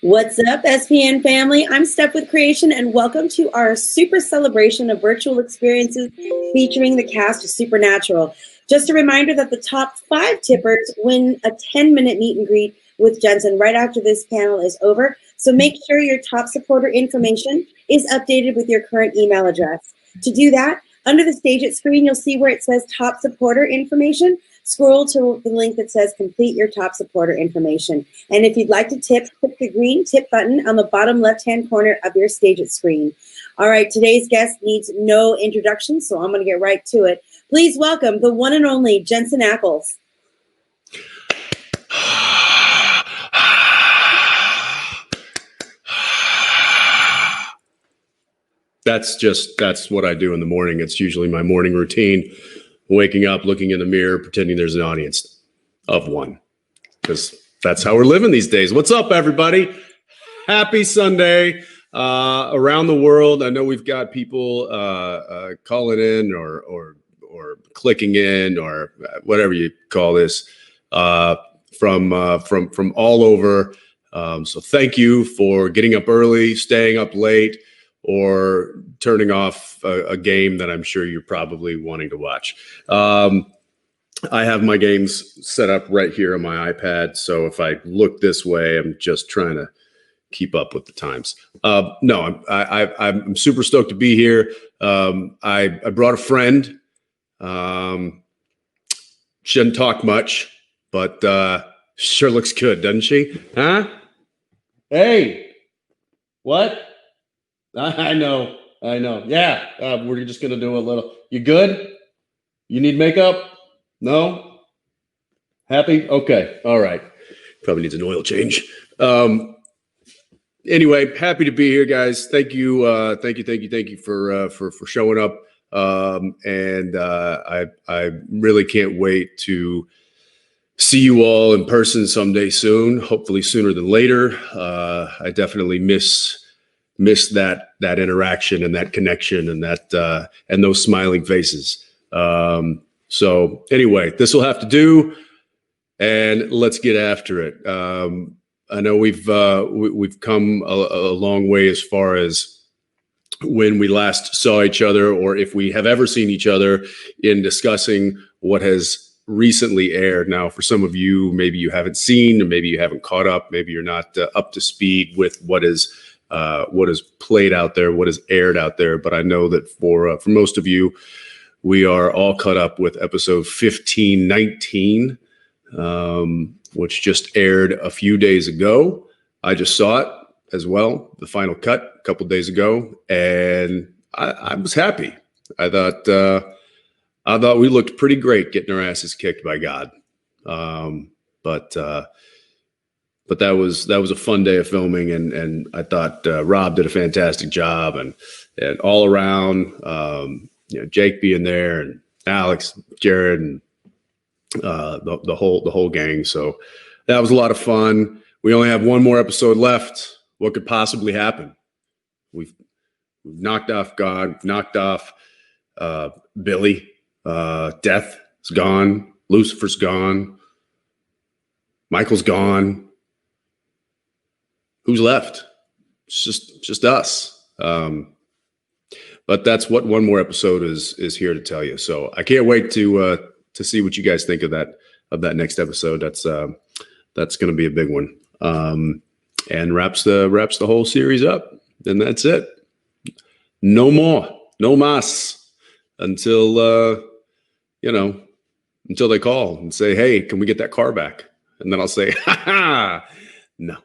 What's up, SPN family? I'm Steph with Creation, and welcome to our super celebration of virtual experiences featuring the cast of Supernatural. Just a reminder that the top 5 tippers win a 10-minute meet and greet with Jensen right after this panel is over. So make sure your top supporter information is updated with your current email address. To do that, under the Stage It screen, you'll see where it says top supporter information. Scroll to the link that says complete your top supporter information. And if you'd like to tip, click the green tip button on the bottom left-hand corner of your Stage It screen. All right, today's guest needs no introduction, so I'm going to get right to it. Please welcome the one and only Jensen Ackles. That's what I do in the morning. It's usually my morning routine, waking up, looking in the mirror, pretending there's an audience of one, because that's how we're living these days. What's up, everybody? Happy Sunday around the world. I know we've got people calling in or clicking in or whatever you call this from all over. So thank you for getting up early, staying up late, or turning off a game that I'm sure you're probably wanting to watch. I have my games set up right here on my iPad, so if I look this way, I'm just trying to keep up with the times. No, I'm super stoked to be here. I brought a friend. She doesn't talk much, but sure looks good, doesn't she? Huh? Hey, what? I know. Yeah, we're just going to do a little. You good? You need makeup? No? Happy? Okay. All right. Probably needs an oil change. Anyway, happy to be here, guys. Thank you. Thank you for showing up. And I really can't wait to see you all in person someday soon, hopefully sooner than later. I definitely miss that interaction and that connection and that and those smiling faces. So anyway, this will have to do, and let's get after it. I know we've come a long way as far as when we last saw each other, or if we have ever seen each other, in discussing what has recently aired. Now, for some of you, maybe you haven't seen, or maybe you haven't caught up, maybe you're not up to speed with what is played out there, what is aired out there. But I know that for most of you, we are all caught up with episode 1519, which just aired a few days ago. I just saw it as well, the final cut, a couple days ago, and I was happy. I thought we looked pretty great getting our asses kicked by God. But that was a fun day of filming, and I thought Rob did a fantastic job, and all around, Jake being there, and Alex, Jared, and the whole gang. So that was a lot of fun. We only have one more episode left. What could possibly happen? We've knocked off God, we've knocked off Billy. Death is gone. Lucifer's gone. Michael's gone. Who's left? It's just us. But that's what one more episode is here to tell you. So I can't wait to see what you guys think of that next episode. That's going to be a big one. And wraps the whole series up. And that's it. No more, no mas, until they call and say, "Hey, can we get that car back?" And then I'll say, "Ha ha, no."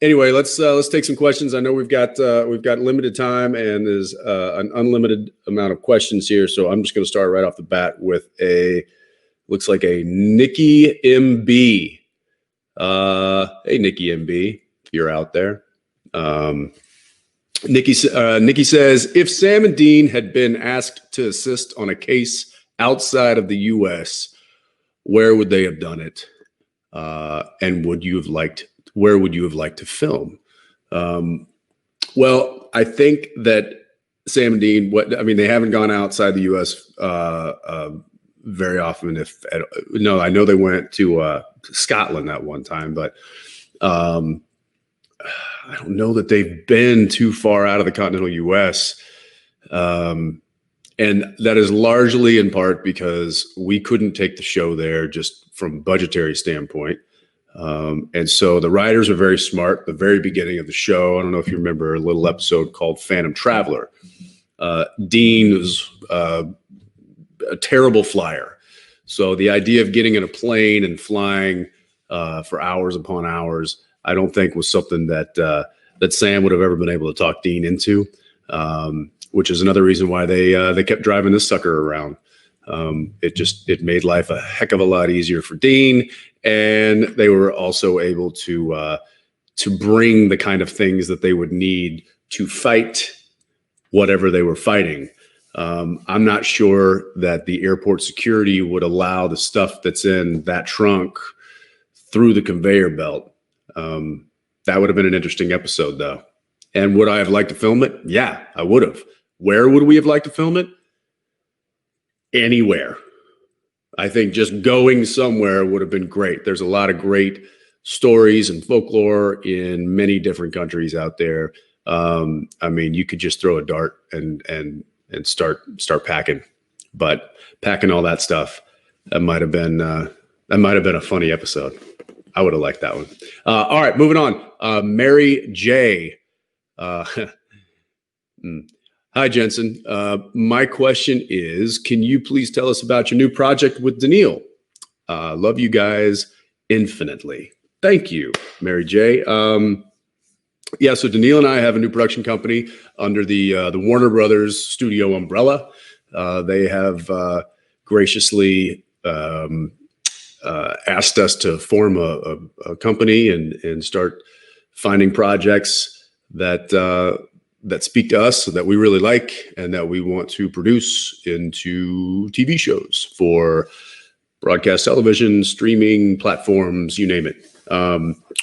Anyway, let's take some questions. I know we've got limited time, and there's an unlimited amount of questions here. So I'm just going to start right off the bat with looks like a Nikki MB. Hey, Nikki MB, if you're out there. Nikki says, if Sam and Dean had been asked to assist on a case outside of the U.S., where would they have done it? And where would you have liked to film? Well, I think that Sam and Dean, they haven't gone outside the U.S. Very often. I know they went to Scotland that one time, but I don't know that they've been too far out of the continental U.S. And that is largely in part because we couldn't take the show there just from a budgetary standpoint. And so the writers are very smart. The very beginning of the show, I don't know if you remember a little episode called Phantom Traveler. Dean was a terrible flyer. So the idea of getting in a plane and flying for hours upon hours, I don't think was something that Sam would have ever been able to talk Dean into, which is another reason why they kept driving this sucker around. It made life a heck of a lot easier for Dean, and they were also able to bring the kind of things that they would need to fight whatever they were fighting. I'm not sure that the airport security would allow the stuff that's in that trunk through the conveyor belt. That would have been an interesting episode, though. And would I have liked to film it? Yeah, I would have. Where would we have liked to film it? Anywhere. I think just going somewhere would have been great. There's a lot of great stories and folklore in many different countries out there. I mean, you could just throw a dart and start packing, but packing all that stuff, that might have been a funny episode. I would have liked that one. All right, moving on. Mary J. Hi, Jensen. My question is, can you please tell us about your new project with Daniil? Love you guys infinitely. Thank you, Mary J. Yeah, so Daniil and I have a new production company under the Warner Brothers studio umbrella. They have graciously asked us to form a company and start finding projects that speak to us, that we really like, and that we want to produce into TV shows for broadcast television, streaming platforms, you name it.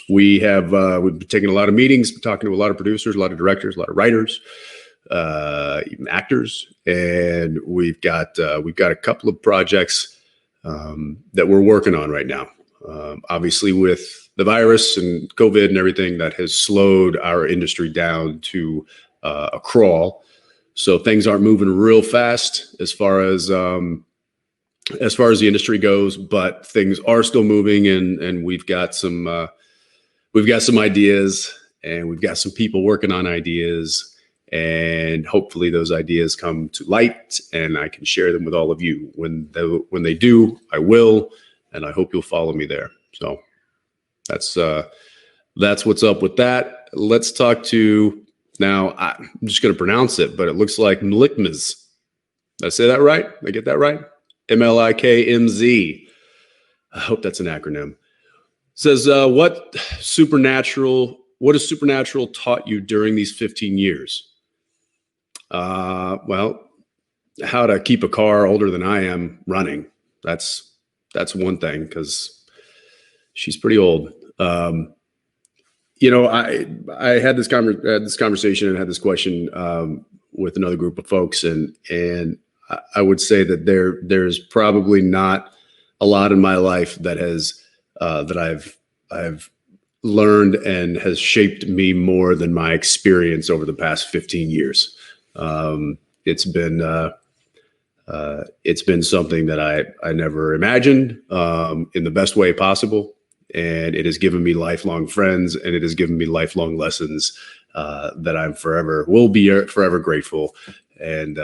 We've been taking a lot of meetings, talking to a lot of producers, a lot of directors, a lot of writers, even actors, and we've got a couple of projects that we're working on right now. Obviously, with the virus and COVID and everything, that has slowed our industry down to a crawl. So things aren't moving real fast as far as the industry goes, but things are still moving, and we've got some ideas, and we've got some people working on ideas, and hopefully those ideas come to light, and I can share them with all of you. When they do, I will, and I hope you'll follow me there. So that's what's up with that. Let's talk to now. I'm just going to pronounce it, but it looks like Mlikmz. Did I say that right? Did I get that right? MLIKMZ. I hope that's an acronym. Says, what has Supernatural taught you during these 15 years? Well, how to keep a car older than I am running. That's one thing, because she's pretty old. I had this conversation and had this question with another group of folks, and I would say that there's probably not a lot in my life that I've learned and has shaped me more than my experience over the past 15 years. It's been something that I never imagined in the best way possible, and it has given me lifelong friends, and it has given me lifelong lessons that I'm will be forever grateful. And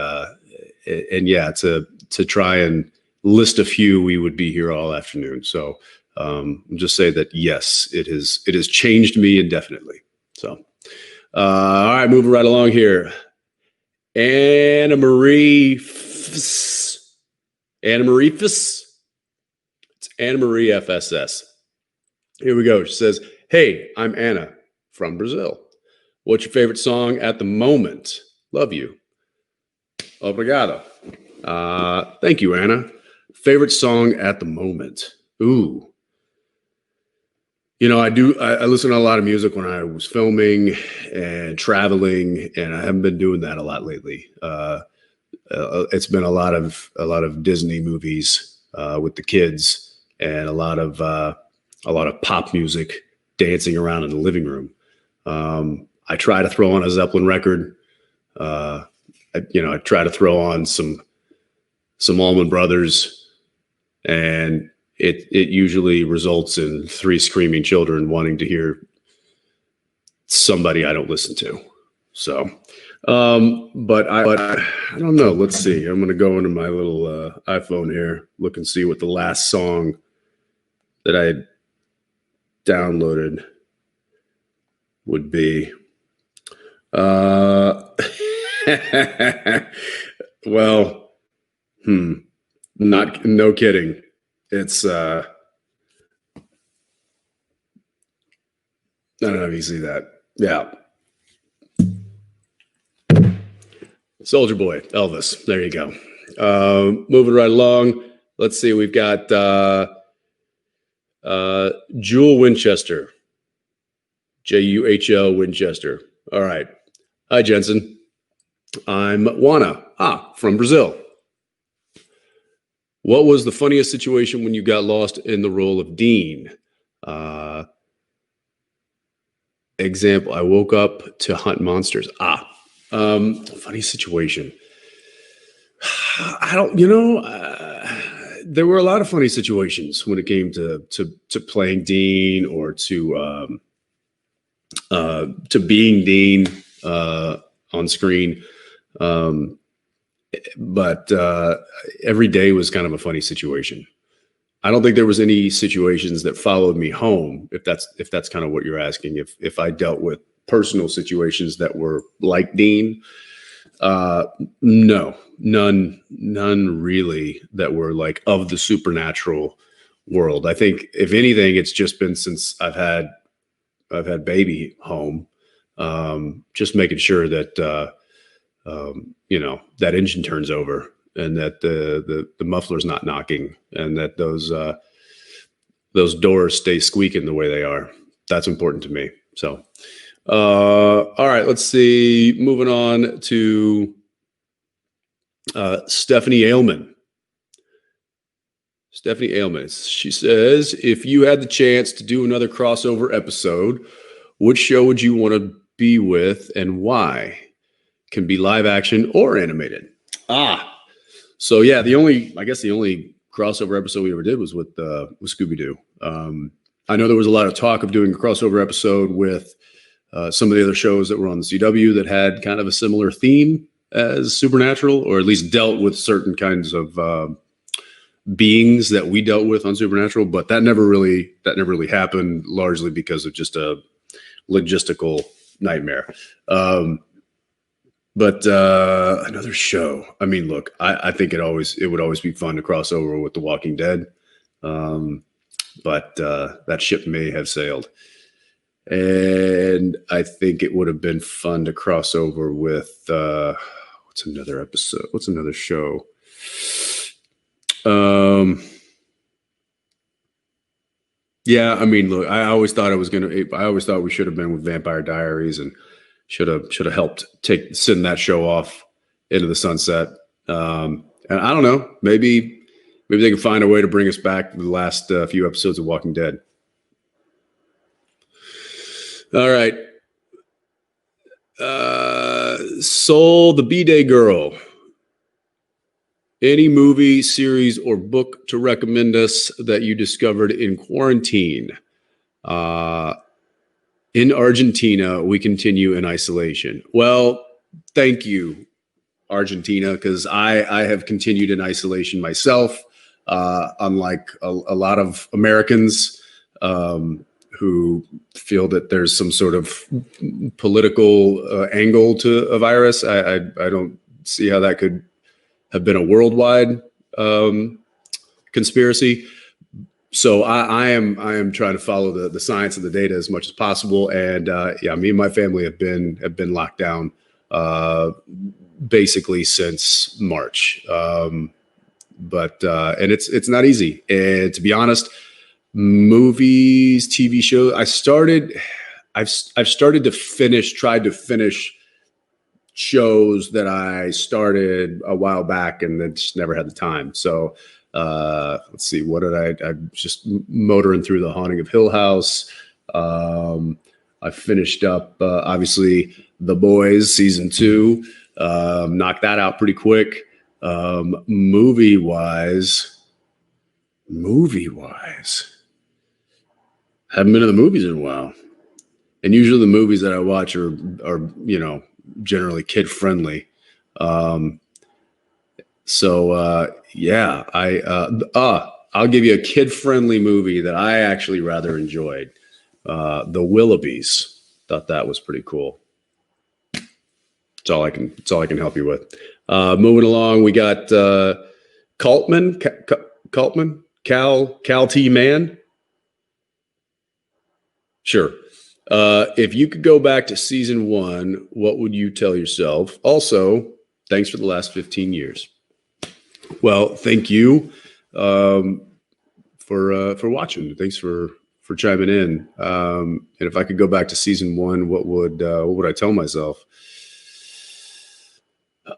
yeah, to try and list a few, we would be here all afternoon. So I'll just say that yes, it has changed me indefinitely. So all right, moving right along here. Anna Marie Fiss. It's Anna Marie FSS. Here we go. She says, "Hey, I'm Anna from Brazil. What's your favorite song at the moment? Love you. Obrigado." Thank you, Anna. Favorite song at the moment. Ooh. I listen to a lot of music when I was filming and traveling, and I haven't been doing that a lot lately. It's been a lot of Disney movies with the kids, and a lot of pop music dancing around in the living room. I try to throw on a Zeppelin record. I try to throw on some Allman Brothers, and it usually results in 3 screaming children wanting to hear somebody I don't listen to. So, but I don't know. Let's see. I'm going to go into my little iPhone here, look and see what the last song that I downloaded would be. Well, no kidding. It's I don't know if you see that. Yeah. Soldier Boy, Elvis. There you go. Moving right along. Let's see. We've got Jewel Winchester. Juhl Winchester. All right. Hi, Jensen. I'm Juana. From Brazil. What was the funniest situation when you got lost in the role of Dean? Example, I woke up to hunt monsters. Funny situation. I don't, there were a lot of funny situations when it came to playing Dean or to being Dean on screen. But every day was kind of a funny situation. I don't think there was any situations that followed me home, if that's kind of what you're asking. If I dealt with personal situations that were like Dean, no, none really that were like of the supernatural world. I think if anything, it's just been since I've had baby home, just making sure that that engine turns over and that the muffler's not knocking and that those doors stay squeaking the way they are. That's important to me. So, all right, let's see. Moving on to Stephanie Ailman. Stephanie Ailman. She says, if you had the chance to do another crossover episode, which show would you want to be with and why? Can be live action or animated. So yeah, the only crossover episode we ever did was with Scooby-Doo. I know there was a lot of talk of doing a crossover episode with some of the other shows that were on the CW that had kind of a similar theme as Supernatural, or at least dealt with certain kinds of beings that we dealt with on Supernatural, but that never really happened, largely because of just a logistical nightmare. But another show. I mean, look, I think it would always be fun to cross over with The Walking Dead. But that ship may have sailed. And I think it would have been fun to cross over with what's another episode? What's another show? Yeah, I mean, look, I always thought we should have been with Vampire Diaries and should have helped send that show off into the sunset. And I don't know, maybe they can find a way to bring us back to the last few episodes of Walking Dead. All right. Soul the B-Day Girl. Any movie, series, or book to recommend us that you discovered in quarantine? In Argentina, we continue in isolation. Well, thank you, Argentina, because I have continued in isolation myself, unlike a lot of Americans who feel that there's some sort of political angle to a virus. I don't see how that could have been a worldwide conspiracy. So I am trying to follow the science and the data as much as possible. And me and my family have been locked down basically since March. But it's not easy. And to be honest, movies, TV shows, I've tried to finish shows that I started a while back and then just never had the time. So let's see, what did I just motoring through The Haunting of Hill House, I finished up, obviously, The Boys season 2. Knocked that out pretty quick. Movie wise, haven't been to the movies in a while. And usually the movies that I watch are generally kid friendly. Yeah, I'll give you a kid friendly movie that I actually rather enjoyed. The Willoughbys. Thought that was pretty cool. That's all I can help you with. Moving along, we got Cal T Man. Sure. If you could go back to season 1, what would you tell yourself? Also, thanks for the last 15 years. Well, thank you for watching. Thanks for chiming in. And if I could go back to season 1, what would I tell myself?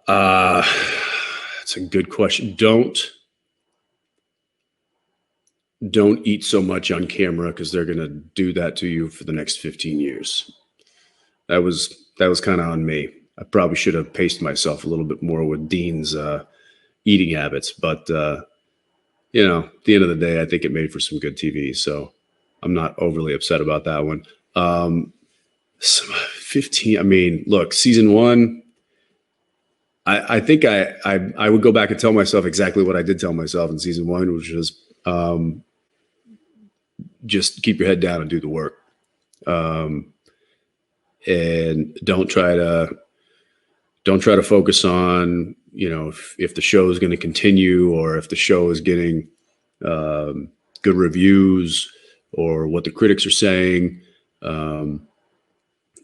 That's a good question. Don't eat so much on camera, because they're going to do that to you for the next 15 years. That was kind of on me. I probably should have paced myself a little bit more with Dean's eating habits, but at the end of the day, I think it made for some good TV. So I'm not overly upset about that one. 15. I mean, look, season 1. I think I would go back and tell myself exactly what I did tell myself in season 1, which was just keep your head down and do the work, and don't try to focus on if the show is going to continue, or if the show is getting good reviews, or what the critics are saying.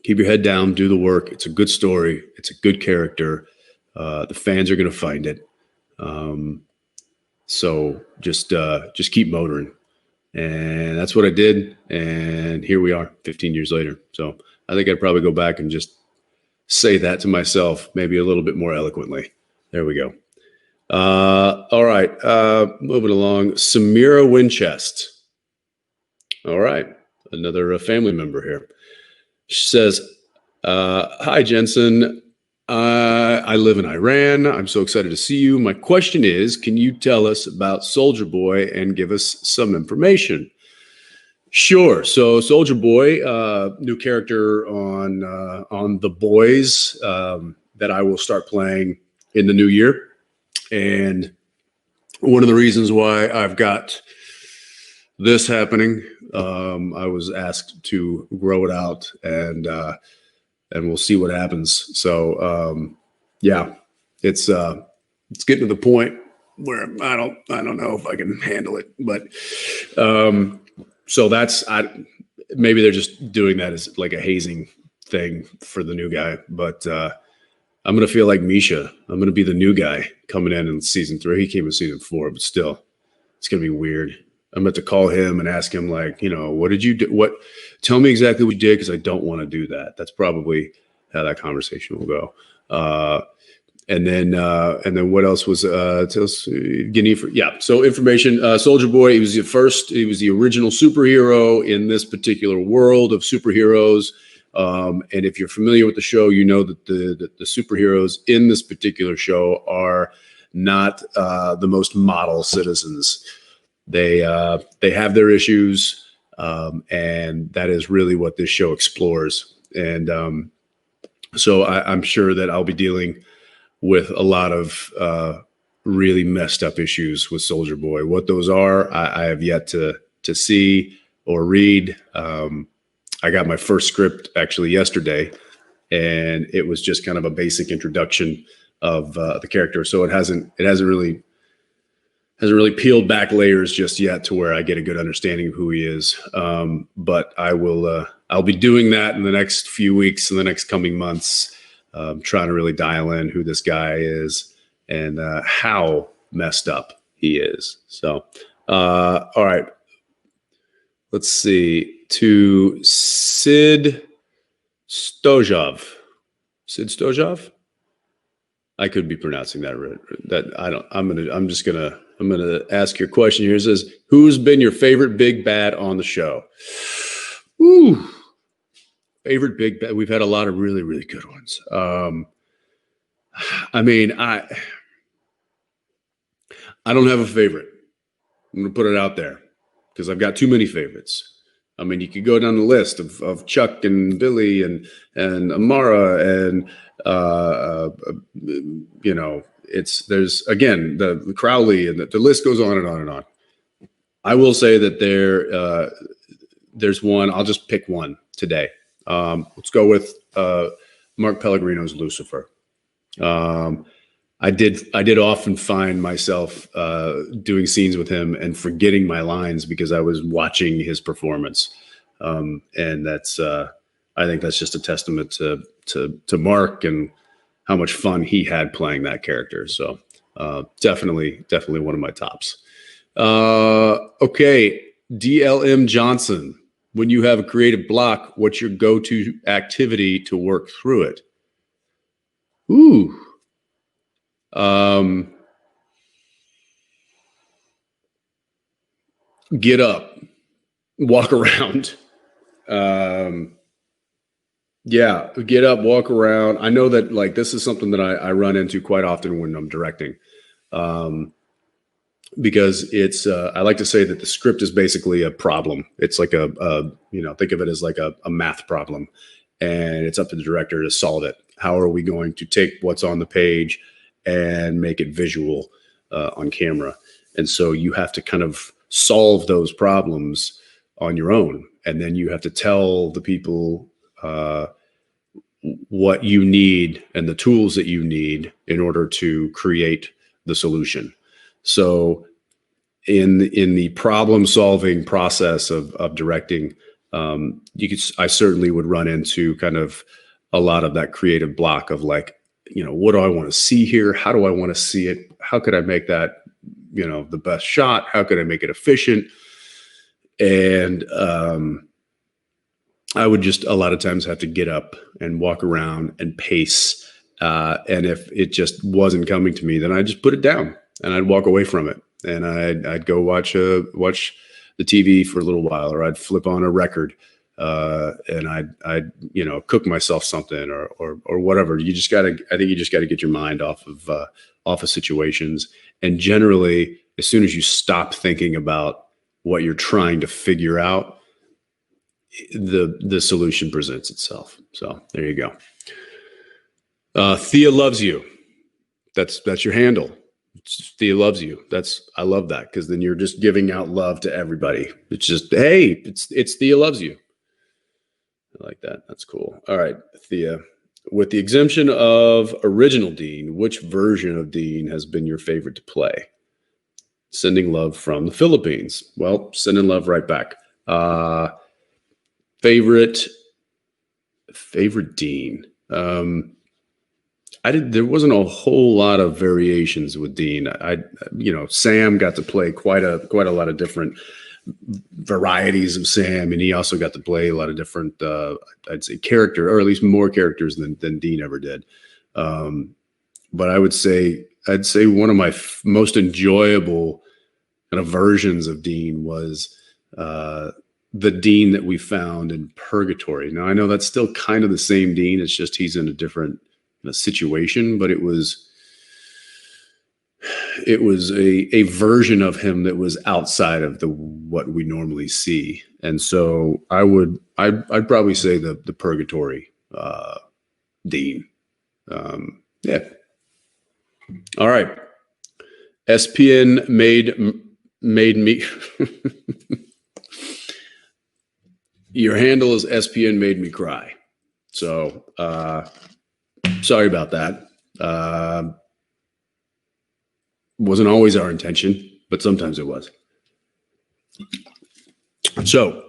Keep your head down, do the work. It's a good story. It's a good character. The fans are going to find it. So just keep motoring. And that's what I did. And here we are 15 years later. So I think I'd probably go back and just say that to myself, maybe a little bit more eloquently. There we go. All right. Moving along. Samira Winchest. All right. Another family member here. She says, hi, Jensen. I live in Iran. I'm so excited to see you. My question is, can you tell us about Soldier Boy and give us some information? Sure. So Soldier Boy, new character on The Boys that I will start playing in the new year. And one of the reasons why I've got this happening, I was asked to grow it out, and we'll see what happens. So, yeah, it's getting to the point where I don't know if I can handle it, but, so maybe they're just doing that as like a hazing thing for the new guy, but, I'm going to feel like Misha. I'm going to be the new guy coming in season 3. He came in season 4, but still it's going to be weird. I'm about to call him and ask him, like, what did you do? Tell me exactly what you did, because I don't want to do that. That's probably how that conversation will go. And then what else was Guinea for? Yeah. So information, Soldier Boy, he was the original superhero in this particular world of superheroes. And if you're familiar with the show, you know that the superheroes in this particular show are not the most model citizens. They have their issues, and that is really what this show explores. And so I'm sure that I'll be dealing with a lot of really messed up issues with Soldier Boy. What those are, I have yet to see or read. I got my first script actually yesterday, and it was just kind of a basic introduction of the character. So it hasn't really peeled back layers just yet to where I get a good understanding of who he is. But I'll be doing that in the next few weeks, in the next coming months, trying to really dial in who this guy is and how messed up he is. So, all right, let's see. To Sid Stojov. I could be pronouncing that right. I'm gonna ask your question here. It says, who's been your favorite big bad on the show? Ooh, favorite big bad. We've had a lot of really, really good ones. I mean, I don't have a favorite. I'm going to put it out there because I've got too many favorites. I mean, you could go down the list of Chuck and Billy and Amara and you know, there's again the Crowley and the list goes on and on and on. I will say that there's one. I'll just pick one today. Let's go with Mark Pellegrino's Lucifer. I did often find myself doing scenes with him and forgetting my lines because I was watching his performance, and that's I think that's just a testament to Mark and how much fun he had playing that character. So definitely one of my tops. Okay, DLM Johnson. When you have a creative block, what's your go-to activity to work through it? Ooh. Get up, walk around. Yeah, get up, walk around. I know that like this is something that I run into quite often when I'm directing. Because it's I like to say that the script is basically a problem. It's like a think of it as like a math problem, and it's up to the director to solve it. How are we going to take what's on the page and make it visual on camera? And so you have to kind of solve those problems on your own, and then you have to tell the people what you need and the tools that you need in order to create the solution. So in the problem solving process of directing, I certainly would run into kind of a lot of that creative block of like, what do I want to see here? How do I want to see it? How could I make that, the best shot? How could I make it efficient? And I would just a lot of times have to get up and walk around and pace. And if it just wasn't coming to me, then I'd just put it down and I'd walk away from it. And I'd go watch the TV for a little while, or I'd flip on a record, and I'd cook myself something or whatever. I think you just gotta get your mind off of situations. And generally, as soon as you stop thinking about what you're trying to figure out, the solution presents itself. So there you go. Thea loves you. That's your handle. Thea loves you. I love that, because then you're just giving out love to everybody. It's just, hey, it's Thea loves you. I like that. That's cool. All right, Thea. With the exemption of original Dean, which version of Dean has been your favorite to play? Sending love from the Philippines. Well, sending love right back. Favorite Dean. There wasn't a whole lot of variations with Dean. Sam got to play quite a lot of different varieties of Sam, and he also got to play a lot of different, I'd say, character, or at least more characters than Dean ever did. But I'd say one of my most enjoyable kind of versions of Dean was the Dean that we found in Purgatory. Now, I know that's still kind of the same Dean. It's just he's in a different situation, but it was a version of him that was outside of what we normally see. And so I'd probably say the Purgatory Dean. Yeah. All right. SPN made me. Your handle is SPN made me cry. So sorry about that. Wasn't always our intention, but sometimes it was. So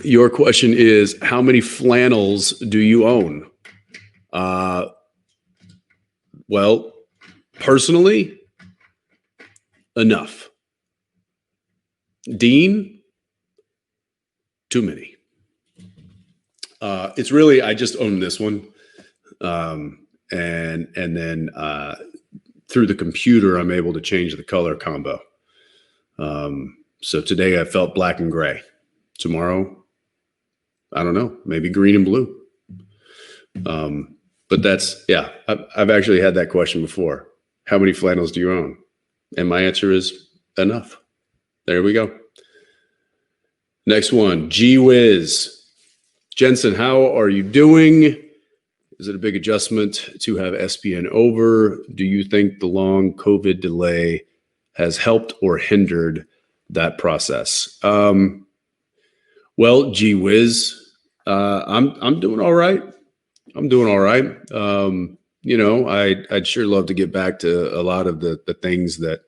your question is, how many flannels do you own? Well, personally, enough. Dean, too many. It's really, I just own this one. And then through the computer, I'm able to change the color combo. So today I felt black and gray. Tomorrow, I don't know, maybe green and blue. But that's, yeah, I've actually had that question before. How many flannels do you own? And my answer is enough. There we go. Next one, Gee Whiz. Jensen, how are you doing? Is it a big adjustment to have SPN over? Do you think the long COVID delay has helped or hindered that process? Well, gee whiz, I'm doing all right. I'm doing all right. I'd sure love to get back to a lot of the things that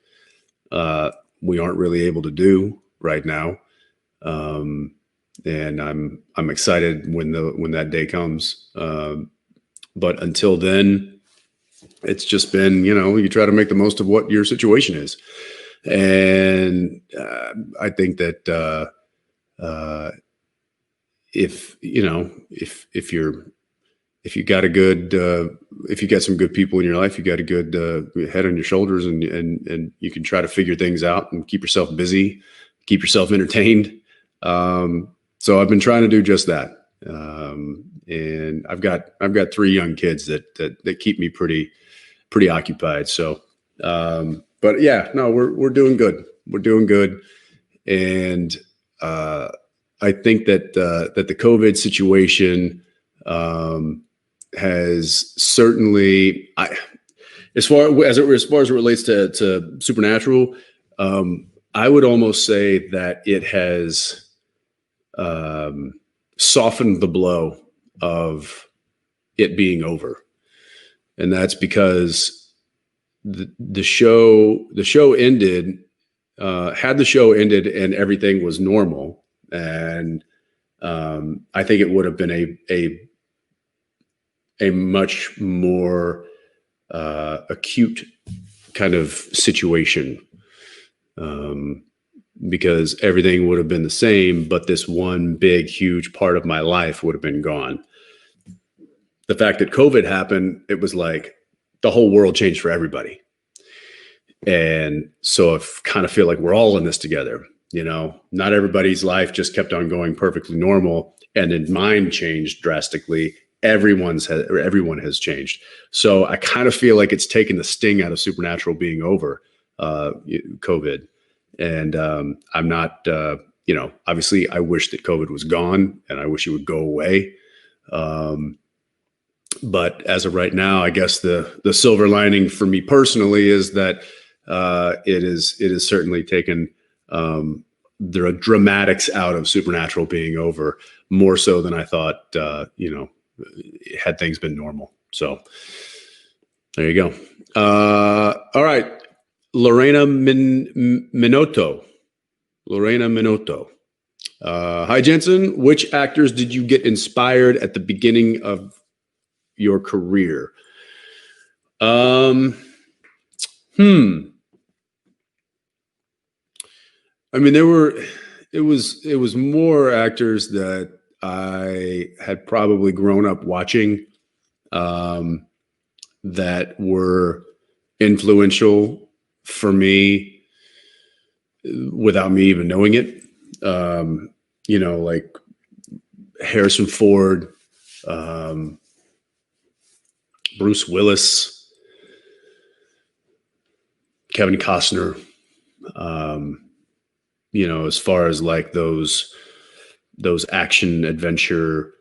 we aren't really able to do right now. And I'm excited when that day comes. But until then, it's just been, you try to make the most of what your situation is. And I think that if you got some good people in your life, you got a good head on your shoulders, and you can try to figure things out and keep yourself busy, keep yourself entertained. So I've been trying to do just that. And I've got 3 young kids that keep me pretty occupied. So, but yeah, no, we're doing good. We're doing good. And, I think that the COVID situation, has certainly, as far as it relates to Supernatural, I would almost say that it has, softened the blow of it being over. And that's because the show ended, had the show ended and everything was normal. And, I think it would have been a much more, acute kind of situation. Because everything would have been the same, but this one big, huge part of my life would have been gone. The fact that COVID happened, it was like the whole world changed for everybody. And so I kind of feel like we're all in this together. Not everybody's life just kept on going perfectly normal, and then mine changed drastically. Everyone has changed. So I kind of feel like it's taken the sting out of Supernatural being over, COVID. And I'm not, obviously I wish that COVID was gone and I wish it would go away. But as of right now, I guess the silver lining for me personally is that it is certainly taken the dramatics out of Supernatural being over more so than I thought, had things been normal. So there you go. All right. Lorena Minotto. Hi, Jensen. Which actors did you get inspired at the beginning of your career? I mean, it was more actors that I had probably grown up watching, that were influential for me without me even knowing it. Like Harrison Ford, Bruce Willis, Kevin Costner, as far as like those action adventure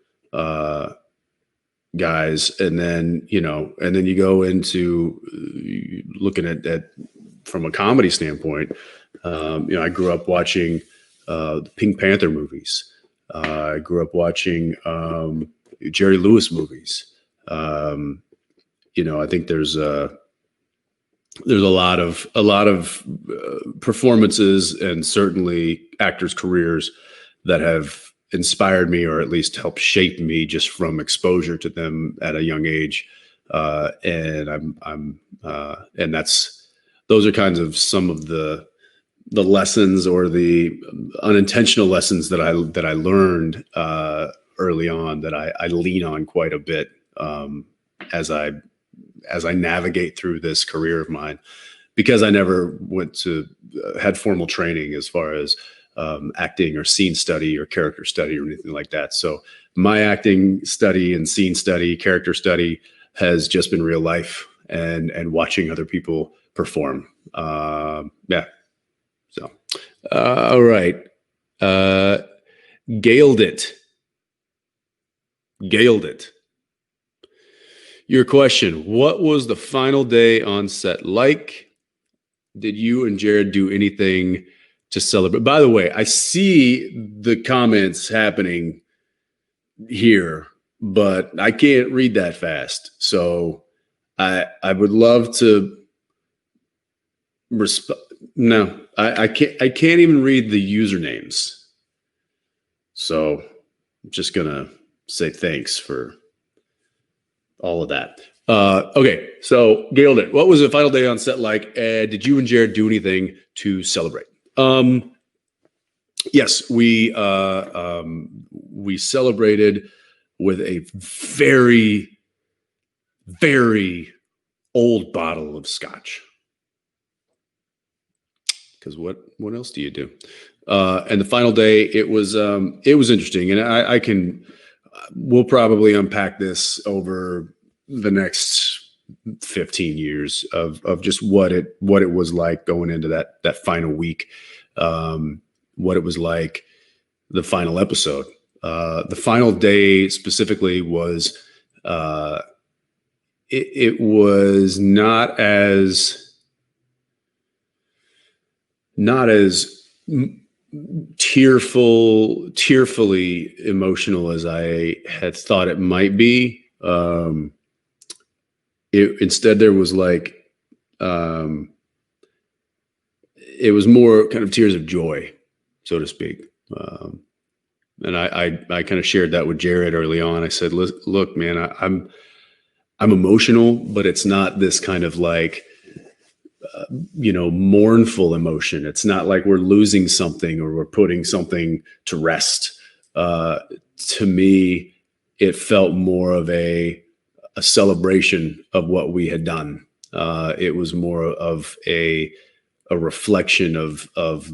guys. And then you go into looking at from a comedy standpoint. I grew up watching the Pink Panther movies. I grew up watching Jerry Lewis movies. I think there's a lot of performances and certainly actors' careers that have inspired me, or at least helped shape me just from exposure to them at a young age. And those are kinds of some of the lessons or the unintentional lessons that I learned early on that I lean on quite a bit as I navigate through this career of mine, because I never had formal training as far as acting or scene study or character study or anything like that. So my acting study and scene study, character study has just been real life and watching other people perform. Yeah. So, all right. Gailed it. Your question: what was the final day on set like? Did you and Jared do anything to celebrate? By the way, I see the comments happening here, but I can't read that fast. So I would love to respond. No, I can't even read the usernames. So I'm just gonna say thanks for all of that. Okay, so Gailed it. What was the final day on set like? Did you and Jared do anything to celebrate? Yes, we celebrated with a very, very old bottle of scotch. Because what else do you do? And the final day, it was interesting, and I can. We'll probably unpack this over the next 15 years of just what it was like going into that final week, what it was like, the final episode, the final day specifically was, it was not as tearfully emotional as I had thought it might be. Instead there was like, it was more kind of tears of joy, so to speak. And I kind of shared that with Jared early on. I said, look, man, I'm emotional, but it's not this kind of like, mournful emotion. It's not like we're losing something or we're putting something to rest. To me, it felt more of a celebration of what we had done. It was more of a reflection of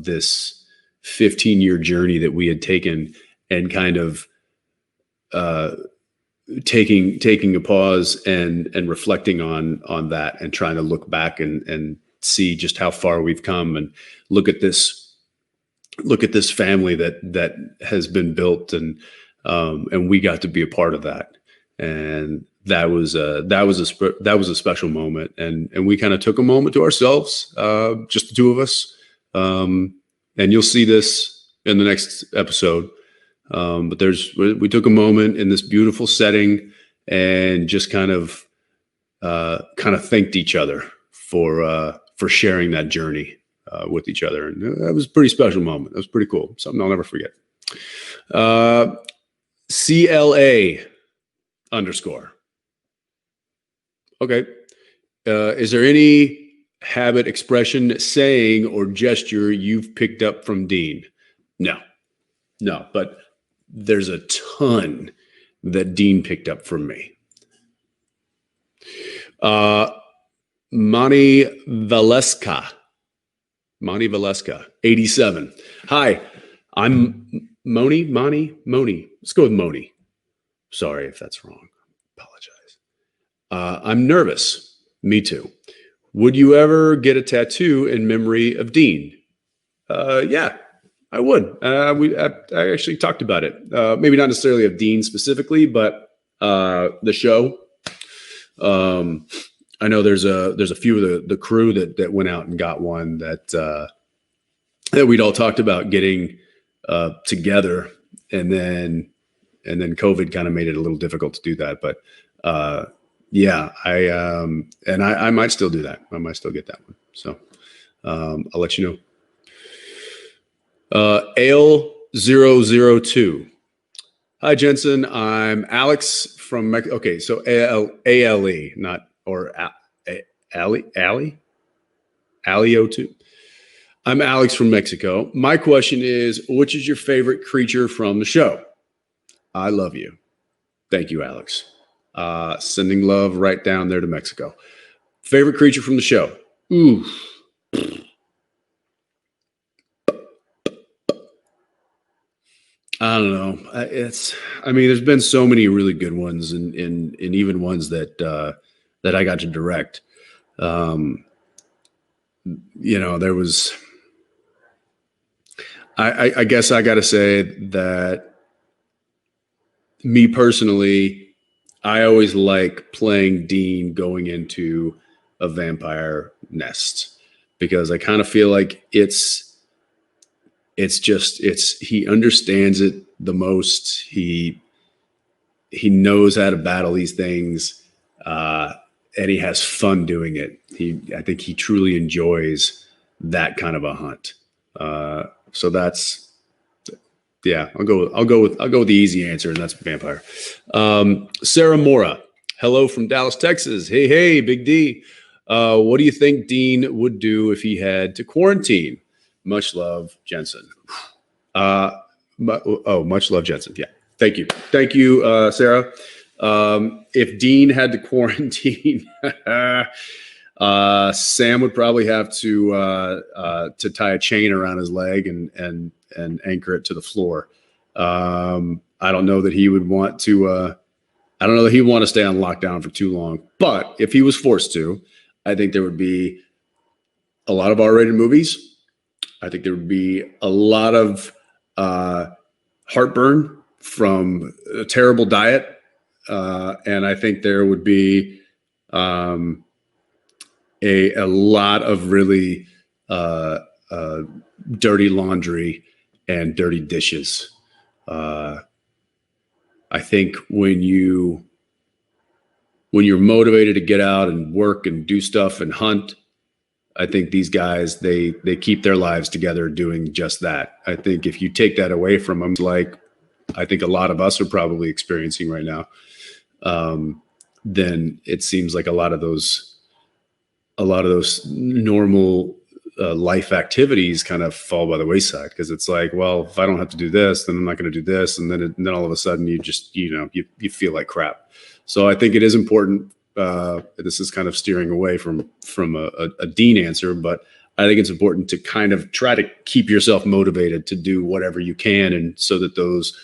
this 15-year journey that we had taken, and kind of taking a pause and reflecting on that, and trying to look back and see just how far we've come, and look at this family that has been built, and we got to be a part of that. And that was a special moment, and we kind of took a moment to ourselves, just the two of us. And you'll see this in the next episode. But we took a moment in this beautiful setting and just kind of thanked each other for sharing that journey with each other. And that was a pretty special moment. That was pretty cool. Something I'll never forget. CLA _ Okay. Is there any habit, expression, saying, or gesture you've picked up from Dean? No, but there's a ton that Dean picked up from me. Mani Valeska, 87. Hi, I'm Moni. Let's go with Moni. Sorry if that's wrong. Apologize. I'm nervous. Me too. Would you ever get a tattoo in memory of Dean? Yeah, I would. I actually talked about it. Maybe not necessarily of Dean specifically, but the show. I know there's a few of the crew that went out and got one that we'd all talked about getting together, and then COVID kind of made it a little difficult to do that. But yeah, I might still do that. I might still get that one. So I'll let you know. Ale002. Hi, Jensen. I'm Alex from Mexico. Okay, so ALE, not or Ali02. I'm Alex from Mexico. My question is, which is your favorite creature from the show? I love you. Thank you, Alex. Sending love right down there to Mexico. Favorite creature from the show? Ooh. I don't know. I mean, there's been so many really good ones, and even ones that that I got to direct. There was. I guess I got to say that me personally, I always like playing Dean going into a vampire nest because I kind of feel like it's he understands it the most. He knows how to battle these things, and he has fun doing it. I think he truly enjoys that kind of a hunt. So that's yeah. I'll go with the easy answer, and that's vampire. Sarah Mora, hello from Dallas, Texas. Hey, Big D. What do you think Dean would do if he had to quarantine? Much love, Jensen. Much love, Jensen. Yeah. Thank you, Sarah. If Dean had to quarantine, Sam would probably have to tie a chain around his leg and anchor it to the floor. I don't know that he would want to. I don't know that he'd want to stay on lockdown for too long. But if he was forced to, I think there would be a lot of R-rated movies. I think there would be a lot of heartburn from a terrible diet, and I think there would be a lot of really dirty laundry and dirty dishes. I think when you're motivated to get out and work and do stuff and hunt, I think these guys, they keep their lives together doing just that. I think if you take that away from them, like I think a lot of us are probably experiencing right now, then it seems like a lot of those normal life activities kind of fall by the wayside, because it's like, well, if I don't have to do this, then I'm not going to do this, and then all of a sudden you just you feel like crap. So I think it is important. This is kind of steering away from a Dean answer, but I think it's important to kind of try to keep yourself motivated to do whatever you can, and so that those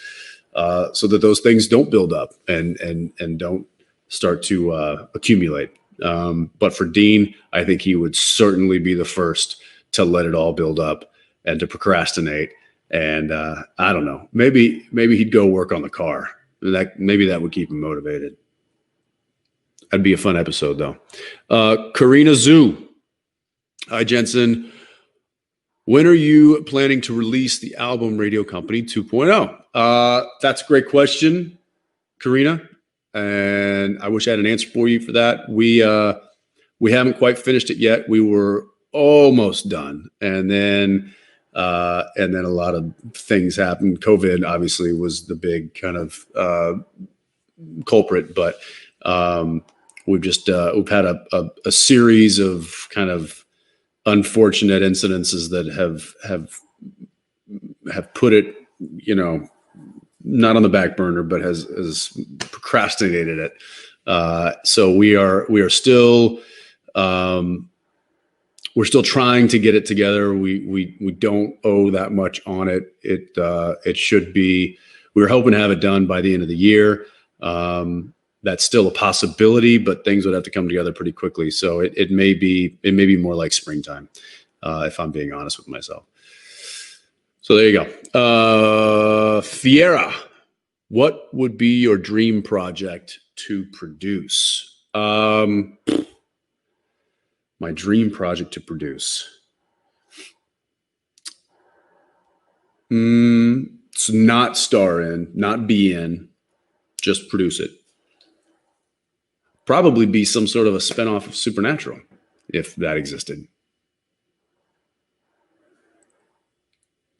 things don't build up and don't start to accumulate. But for Dean, I think he would certainly be the first to let it all build up and to procrastinate. And I don't know, maybe he'd go work on the car. Maybe that would keep him motivated. That'd be a fun episode, though. Karina Zoo. Hi, Jensen. When are you planning to release the album Radio Company 2.0? That's a great question, Karina. And I wish I had an answer for you for that. We haven't quite finished it yet. We were almost done. And then a lot of things happened. COVID obviously was the big kind of culprit, but we've had a series of kind of unfortunate incidences that have put it, not on the back burner, but has procrastinated it. So we are still we're still trying to get it together. We don't owe that much on it. It should be. We were hoping to have it done by the end of the year. That's still a possibility, but things would have to come together pretty quickly. So it may be more like springtime, if I'm being honest with myself. So there you go. Fiera, what would be your dream project to produce? My dream project to produce. It's not star in, not be in, just produce it. Probably be some sort of a spinoff of Supernatural, if that existed.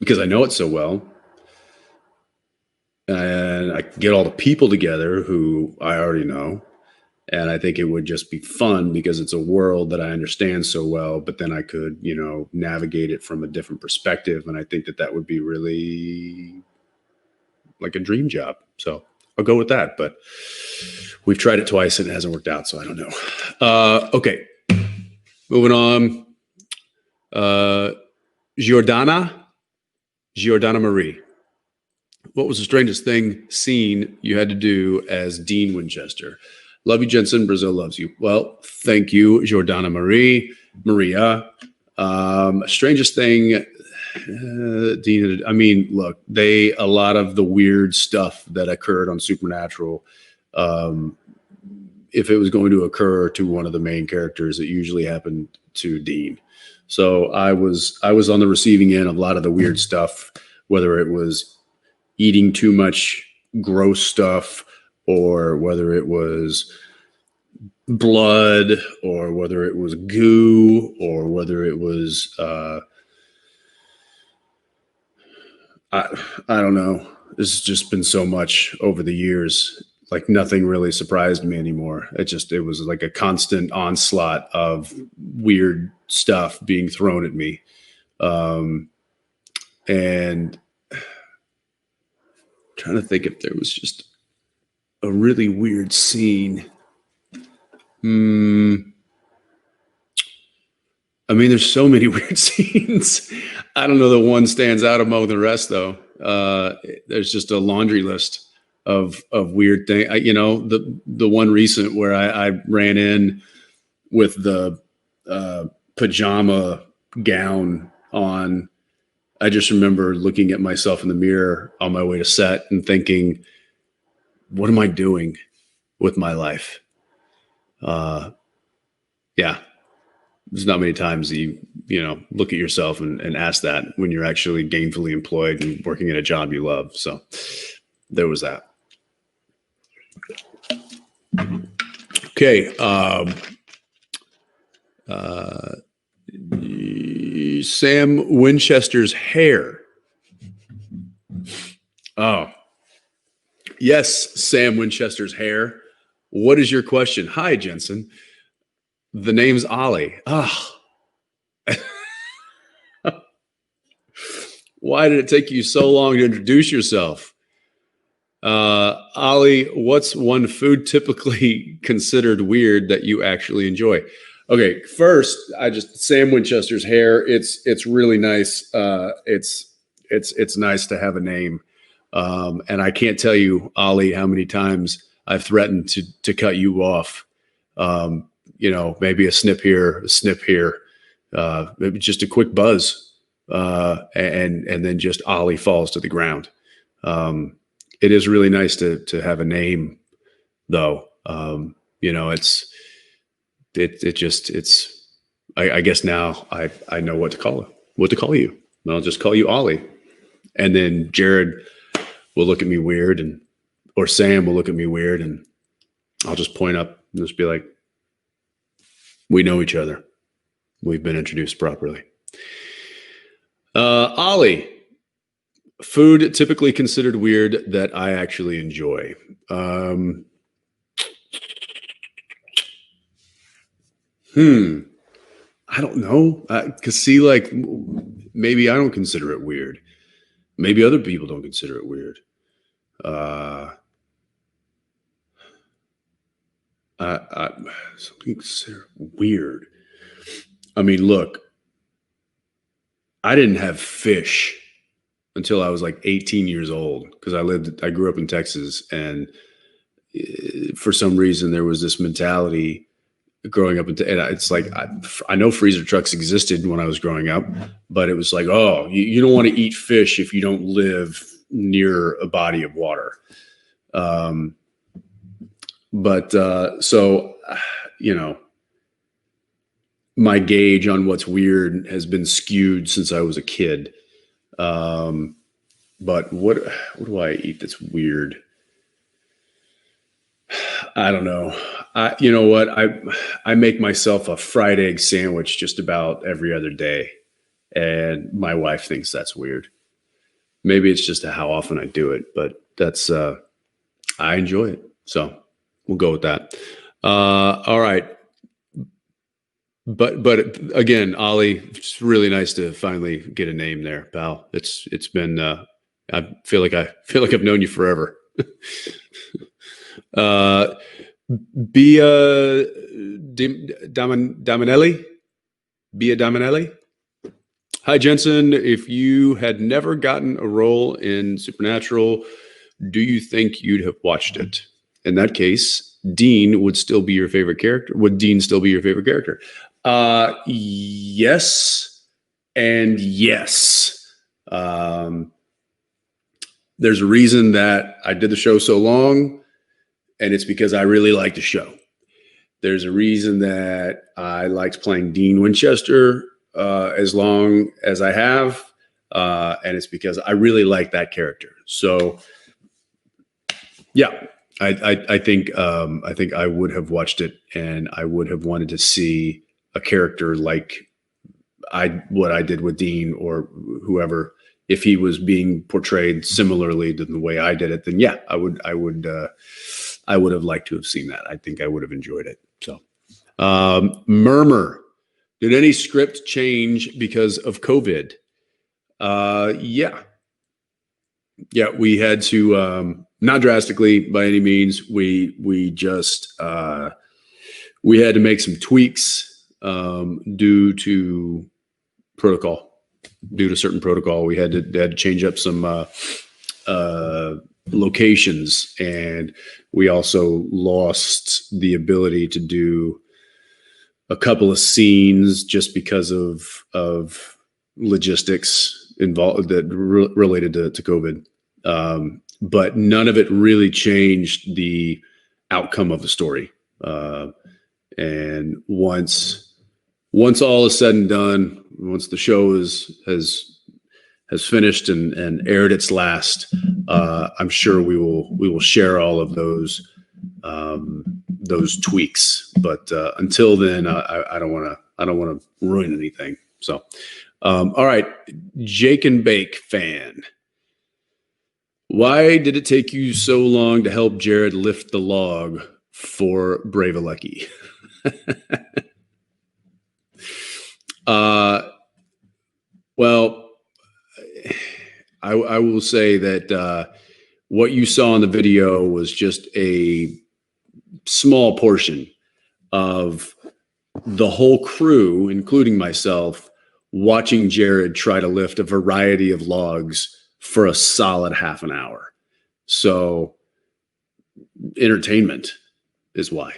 Because I know it so well. And I can get all the people together who I already know. And I think it would just be fun because it's a world that I understand so well, but then I could, navigate it from a different perspective. And I think that would be really like a dream job. So I'll go with that, but we've tried it twice and it hasn't worked out. So I don't know. Okay. Moving on. Giordana Marie. What was the strangest scene you had to do as Dean Winchester? Love you, Jensen. Brazil loves you. Well, thank you, Jordana Maria. Strangest thing, Dean. I mean, look, a lot of the weird stuff that occurred on Supernatural. If it was going to occur to one of the main characters, it usually happened to Dean. So I was on the receiving end of a lot of the weird stuff, whether it was eating too much gross stuff, or whether it was blood, or whether it was goo, or whether it was I don't know. There's just been so much over the years. Like nothing really surprised me anymore. It was like a constant onslaught of weird stuff being thrown at me. And trying to think if there was just a really weird scene. I mean, there's so many weird scenes. I don't know that one stands out among the rest, though. There's just a laundry list of weird things. The one recent where I ran in with the pajama gown on. I just remember looking at myself in the mirror on my way to set and thinking, what am I doing with my life? Yeah. There's not many times you look at yourself and ask that when you're actually gainfully employed and working at a job you love. So there was that. Okay. Sam Winchester's hair. Oh, yes, Sam Winchester's hair. What is your question? Hi, Jensen. The name's Ollie. Why did it take you so long to introduce yourself? Ollie, what's one food typically considered weird that you actually enjoy? Okay, first, Sam Winchester's hair. It's really nice. It's nice to have a name. And I can't tell you, Ollie, how many times I've threatened to cut you off. Maybe a snip here, maybe just a quick buzz, and then just Ollie falls to the ground. It is really nice to have a name, though. I guess now I know what to call you. I'll just call you Ollie, and then Jared will look at me weird, or Sam will look at me weird, and I'll just point up and just be like, we know each other. We've been introduced properly. Ollie, food typically considered weird that I actually enjoy. I don't know. Cause maybe I don't consider it weird. Maybe other people don't consider it weird. Something considered weird. I mean, look, I didn't have fish until I was like 18 years old because I grew up in Texas, and for some reason there was this mentality growing up, and it's like I know freezer trucks existed when I was growing up, but it was like, oh, you don't want to eat fish if you don't live near a body of water. So my gauge on what's weird has been skewed since I was a kid. But what do I eat that's weird? I don't know. You know what? I make myself a fried egg sandwich just about every other day, and my wife thinks that's weird. Maybe it's just how often I do it, but that's I enjoy it. So we'll go with that. All right. But again, Ollie, it's really nice to finally get a name there, pal. It's been I feel like I've known you forever. Bia Daminelli. Hi, Jensen. If you had never gotten a role in Supernatural, do you think you'd have watched it? In that case, Dean would still be your favorite character. Would Dean still be your favorite character? Yes, and yes. Um, there's a reason that I did the show so long, and it's because I really like the show. There's a reason that I liked playing Dean Winchester as long as I have, and it's because I really like that character. So, yeah, I think I would have watched it, and I would have wanted to see a character like what I did with Dean or whoever. If he was being portrayed similarly to the way I did it, then yeah, I would have liked to have seen that. I think I would have enjoyed it. So. Murmur. Did any script change because of COVID? Yeah. Yeah, we had to, not drastically by any means. We just, we had to make some tweaks due to protocol, due to certain protocol. We had to change up some locations, and we also lost the ability to do a couple of scenes just because of logistics involved that related to COVID. But none of it really changed the outcome of the story. And once all is said and done, once the show has finished and aired its last, I'm sure we will share all of those tweaks. But until then, I don't want to ruin anything. So, all right, Jake and Bake fan. Why did it take you so long to help Jared lift the log for Bravelucky? Well, I will say that what you saw in the video was just a small portion of the whole crew, including myself, watching Jared try to lift a variety of logs for a solid half an hour. So entertainment is why.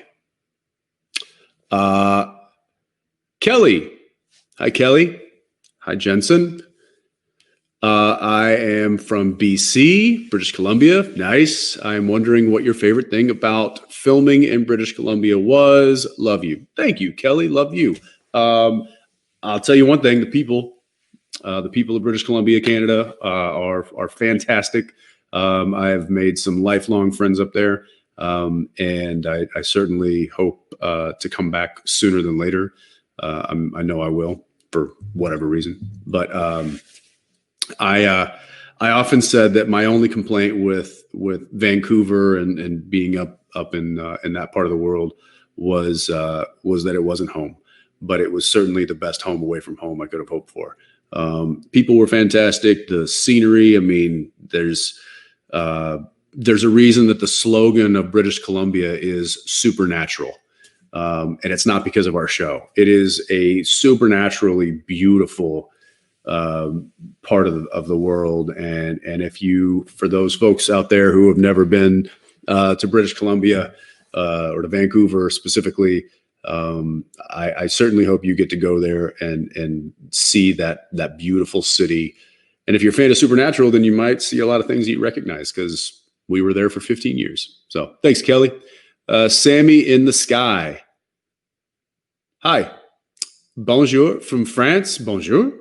Kelly. Hi, Kelly. Hi, Jensen. I am from BC, British Columbia. Nice. I'm wondering what your favorite thing about filming in British Columbia was. Love you. Thank you, Kelly. Love you. I'll tell you one thing: the people of British Columbia, Canada, are fantastic. I have made some lifelong friends up there, and I certainly hope to come back sooner than later. I know I will for whatever reason, but. I often said that my only complaint with Vancouver and being up in that part of the world was that it wasn't home, but it was certainly the best home away from home I could have hoped for. People were fantastic. The scenery. I mean, there's a reason that the slogan of British Columbia is supernatural. And it's not because of our show. It is a supernaturally beautiful part of the world. And if you, for those folks out there who have never been to British Columbia or to Vancouver specifically, I certainly hope you get to go there and see that beautiful city. And if you're a fan of Supernatural, then you might see a lot of things that you recognize because we were there for 15 years. So thanks, Kelly. Sammy in the Sky. Hi. Bonjour from France. Bonjour.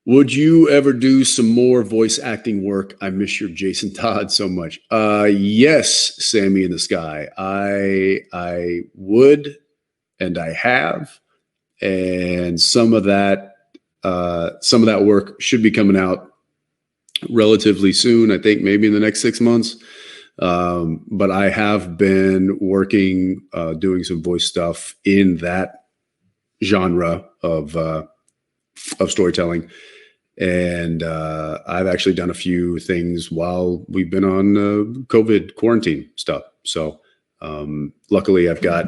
Would you ever do some more voice acting work? I miss your Jason Todd so much. Yes, Sammy in the Sky. I would, and I have, and some of that work should be coming out relatively soon. I think maybe in the next 6 months. But I have been working, doing some voice stuff in that genre of storytelling. And I've actually done a few things while we've been on COVID quarantine stuff. So luckily I got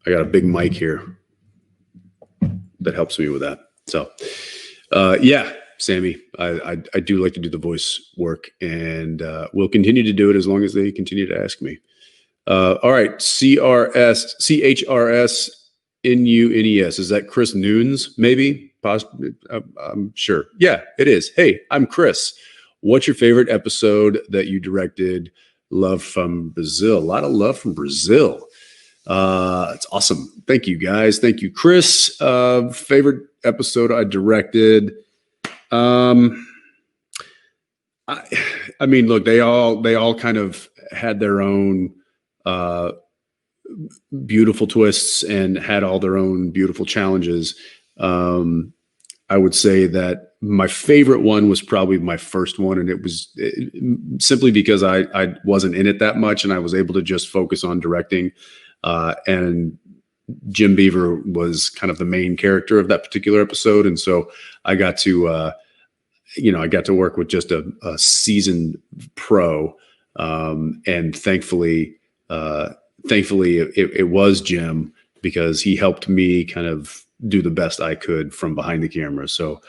a big mic here that helps me with that. So, yeah, Sammy, I do like to do the voice work, and we'll continue to do it as long as they continue to ask me. All right, CHRS NUNES. Is that Chris Nunes? Maybe, possibly. I'm sure. Yeah, it is. Hey, I'm Chris. What's your favorite episode that you directed? Love from Brazil. A lot of love from Brazil. It's awesome. Thank you, guys. Thank you, Chris. Favorite episode I directed. I mean, look, they all kind of had their own beautiful twists and had all their own beautiful challenges. I would say that my favorite one was probably my first one, and it was simply because I wasn't in it that much, and I was able to just focus on directing. And Jim Beaver was kind of the main character of that particular episode, and so I got to I got to work with just a seasoned pro, and thankfully it was Jim, because he helped me kind of do the best I could from behind the camera. So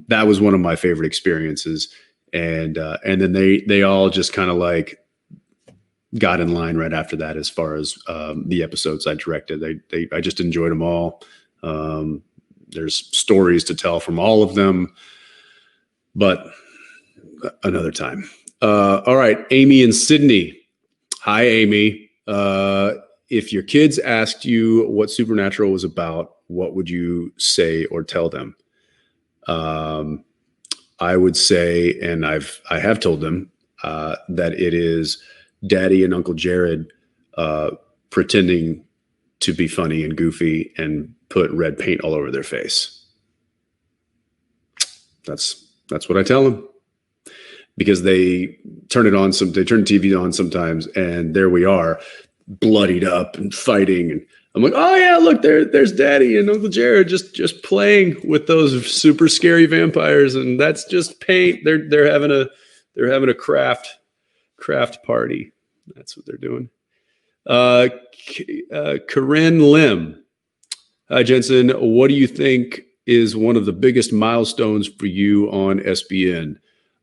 that was one of my favorite experiences. And then they all just kind of like got in line right after that, as far as the episodes I directed. I just enjoyed them all. There's stories to tell from all of them, but another time. All right, Amy and Sydney. Hi, Amy. If your kids asked you what Supernatural was about, what would you say or tell them? I would say, and I have told them, that it is Daddy and Uncle Jared pretending to be funny and goofy and put red paint all over their face. That's what I tell them, because they turn it on they turn TV on sometimes, and there we are, bloodied up and fighting, and I'm like, oh yeah, look, there's Daddy and Uncle Jared just playing with those super scary vampires, and that's just paint. They're having a craft party. That's what they're doing. Corinne Lim. Hi, Jensen. What do you think is one of the biggest milestones for you on SBN?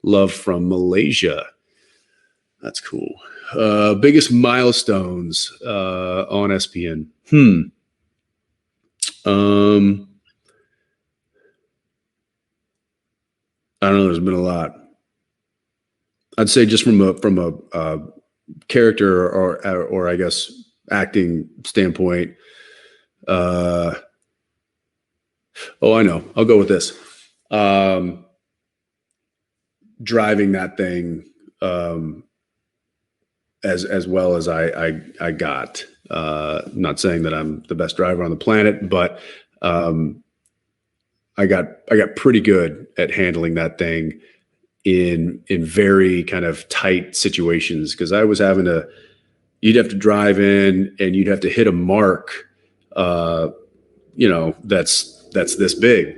Love from Malaysia. That's cool. Biggest milestones on SPN. I don't know. There's been a lot. I'd say just from a character or I guess acting standpoint. Oh, I know. I'll go with this. Driving that thing as well as I got. Not saying that I'm the best driver on the planet, but I got pretty good at handling that thing in very kind of tight situations, because I was you'd have to drive in and you'd have to hit a mark, that's this big.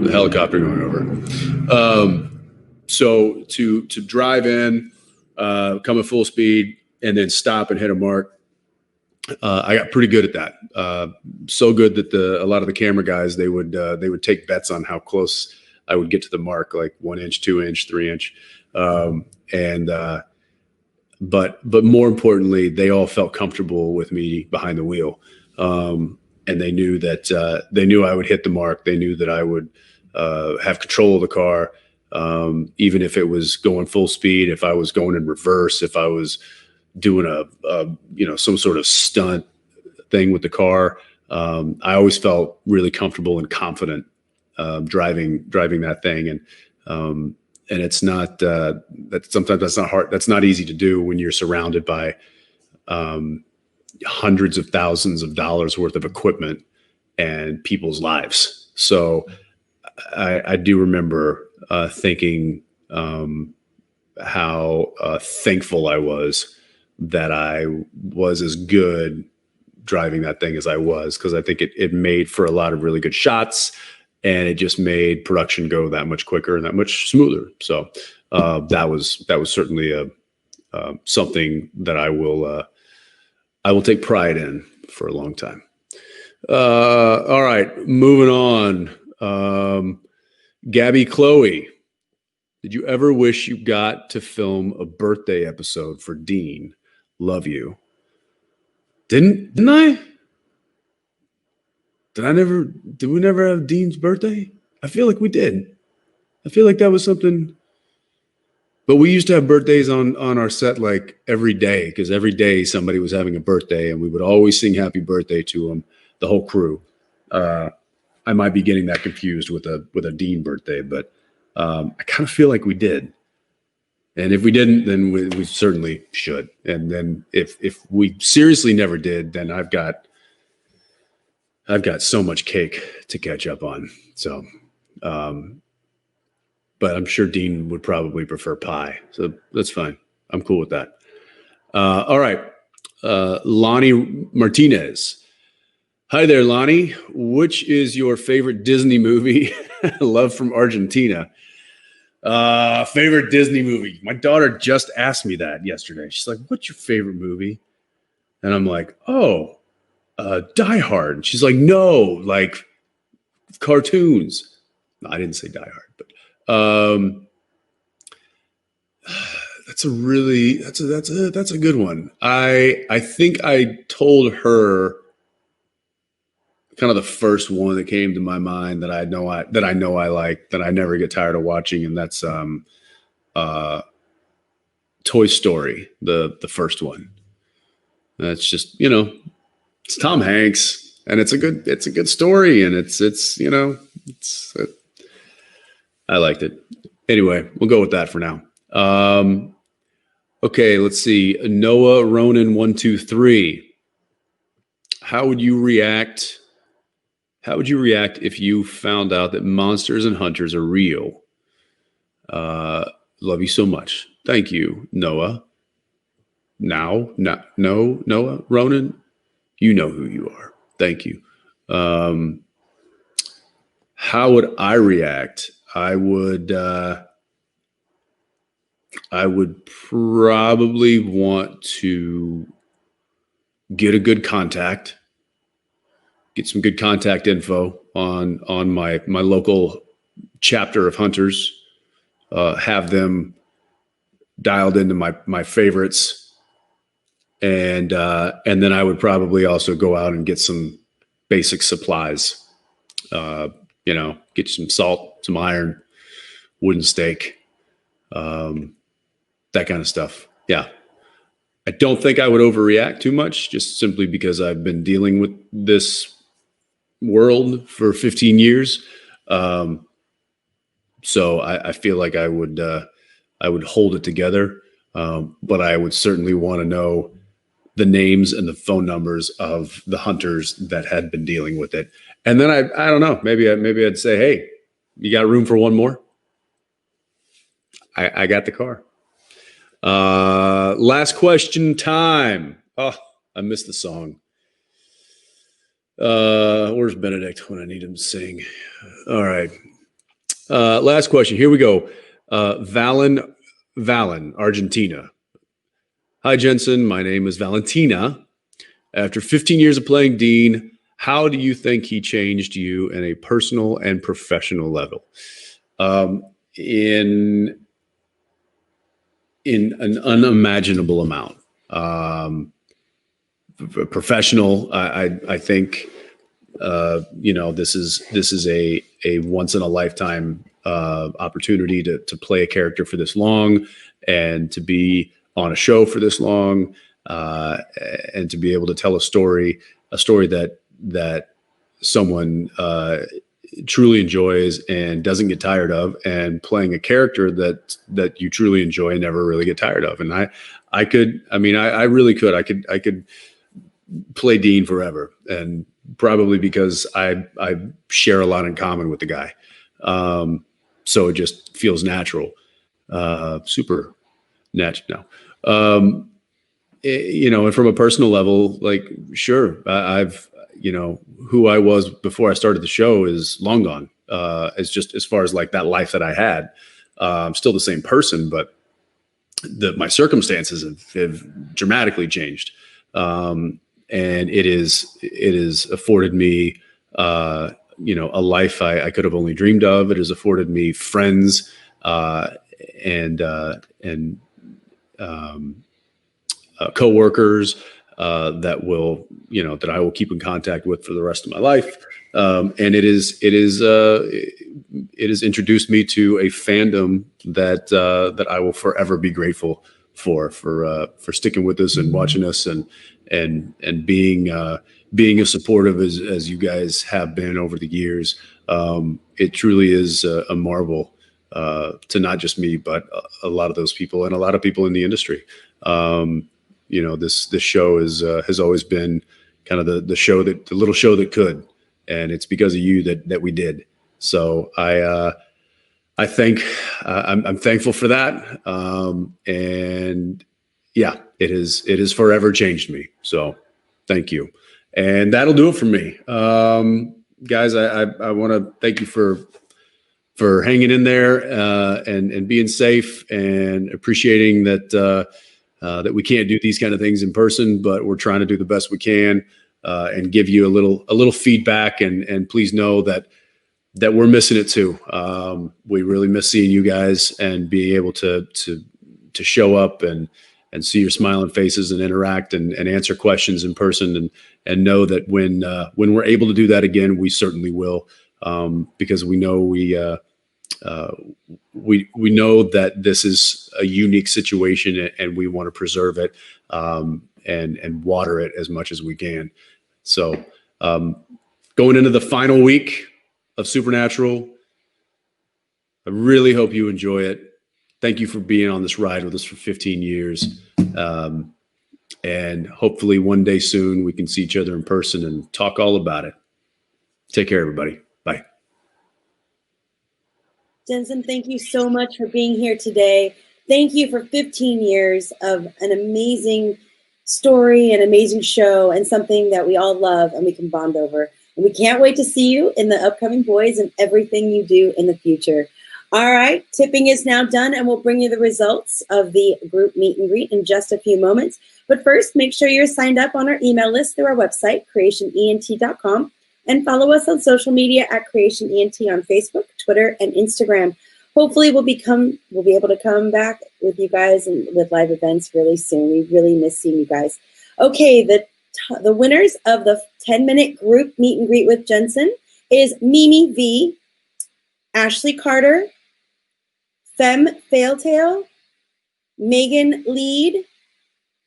The helicopter going over. So to drive in, come at full speed, and then stop and hit a mark, I got pretty good at that. So good that a lot of the camera guys, they would take bets on how close I would get to the mark, like 1 inch, 2 inch, 3 inch, but more importantly, they all felt comfortable with me behind the wheel, and they knew that I would hit the mark. They knew that I would have control of the car, even if it was going full speed, if I was going in reverse, if I was doing some sort of stunt thing with the car. I always felt really comfortable and confident driving that thing, and it's not that sometimes that's not hard. That's not easy to do when you're surrounded by hundreds of thousands of dollars worth of equipment and people's lives. So I do remember thinking how thankful I was that I was as good driving that thing as I was, because I think it made for a lot of really good shots, and it just made production go that much quicker and that much smoother. So that was certainly something that I will take pride in for a long time. All right, moving on. Gabby Chloe, did you ever wish you got to film a birthday episode for Dean? Love you. Didn't I? Did we never have Dean's birthday? I feel like we did. I feel like that was something. But we used to have birthdays on our set like every day, because every day somebody was having a birthday, and we would always sing happy birthday to them, the whole crew. I might be getting that confused with a Dean birthday, but I kind of feel like we did. And if we didn't, then we certainly should. And then if we seriously never did, then I've got so much cake to catch up on. So, but I'm sure Dean would probably prefer pie. So that's fine. I'm cool with that. All right. Lonnie Martinez. Hi there, Lonnie. Which is your favorite Disney movie? Love from Argentina. Favorite Disney movie. My daughter just asked me that yesterday. She's like, what's your favorite movie? And I'm like, oh, Die Hard. And she's like, no, like cartoons. No, I didn't say Die Hard, but that's a good one. I think I told her kind of the first one that came to my mind that I know I like, that I never get tired of watching, and that's Toy Story, the first one. That's just, it's Tom Hanks, and it's a good story, and I liked it. Anyway, we'll go with that for now. Okay, let's see. Noah Ronan 123. How would you react if you found out that monsters and hunters are real? Love you so much. Thank you, Noah. Noah, Ronan, you know who you are. Thank you. How would I react? I would probably want to get some good contact info on my local chapter of hunters, have them dialed into my favorites, and then I would probably also go out and get some basic supplies. Get some salt, some iron, wooden stake, that kind of stuff. Yeah. I don't think I would overreact too much, just simply because I've been dealing with this world for 15 years. So I feel like I would hold it together. But I would certainly want to know the names and the phone numbers of the hunters that had been dealing with it. And then I don't know, maybe I'd say, hey, you got room for one more? I got the car. Last question time. Oh, I missed the song. Where's Benedict when I need him to sing? All right. Last question. Here we go. Valen, Argentina. Hi, Jensen. My name is Valentina. After 15 years of playing Dean, how do you think he changed you in a personal and professional level? In an unimaginable amount. Professional, I think, this is a once in a lifetime opportunity to play a character for this long, and to be on a show for this long, and to be able to tell a story that someone truly enjoys and doesn't get tired of, and playing a character that you truly enjoy and never really get tired of. And I really could. I could play Dean forever, and probably because I share a lot in common with the guy. So it just feels natural, super natural now. And from a personal level, like, sure, I've, who I was before I started the show is long gone. As far as like that life that I had, I'm still the same person, but my circumstances have dramatically changed. And it is afforded me, a life I could have only dreamed of. It has afforded me friends, and coworkers, that I will keep in contact with for the rest of my life. And it has introduced me to a fandom that I will forever be grateful for sticking with us and watching us and being as supportive as you guys have been over the years. It truly is a marvel to not just me, but a lot of those people and a lot of people in the industry. This show has always been kind of the little show that could, and it's because of you that we did. So I'm thankful for that. And yeah, it has forever changed me. So thank you. And that'll do it for me. Guys, I want to thank you for hanging in there, and being safe, and appreciating that we can't do these kind of things in person, but we're trying to do the best we can, and give you a little feedback, and please know that we're missing it too. We really miss seeing you guys and being able to show up and see your smiling faces and interact and answer questions in person, and know that when we're able to do that again, we certainly will, because we know we know that this is a unique situation, and we want to preserve it, and water it as much as we can. So going into the final week of Supernatural, I really hope you enjoy it. Thank you for being on this ride with us for 15 years. And hopefully one day soon we can see each other in person and talk all about it. Take care, everybody. Bye. Jensen, thank you so much for being here today. Thank you for 15 years of an amazing story, an amazing show, and something that we all love and we can bond over. And we can't wait to see you in the upcoming Boys and everything you do in the future. All right, tipping is now done, and we'll bring you the results of the group meet and greet in just a few moments. But first, make sure you're signed up on our email list through our website, creationent.com, and follow us on social media at creationent on Facebook, Twitter, and Instagram. Hopefully, we'll be able to come back with you guys and with live events really soon. We really miss seeing you guys. Okay, the winners of the 10-minute group meet and greet with Jensen is Mimi V, Ashley Carter, Femme Failtail, Megan Lead,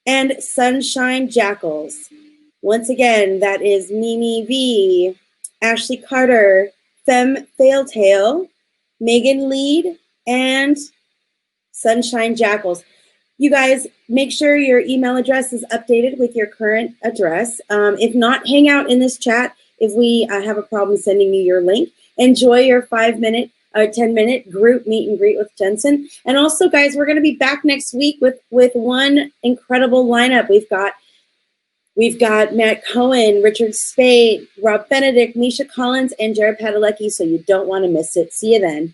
and Sunshine Jackals. Once again, that is Mimi V, Ashley Carter, Femme Failtail, Megan Lead, and Sunshine Jackals. You guys, make sure your email address is updated with your current address. If not, hang out in this chat if we have a problem sending you your link. Enjoy your 10-minute group meet and greet with Jensen. And also, guys, we're going to be back next week with one incredible lineup. We've got Matt Cohen, Richard Spade, Rob Benedict, Misha Collins, and Jared Padalecki, so you don't want to miss it. See you then.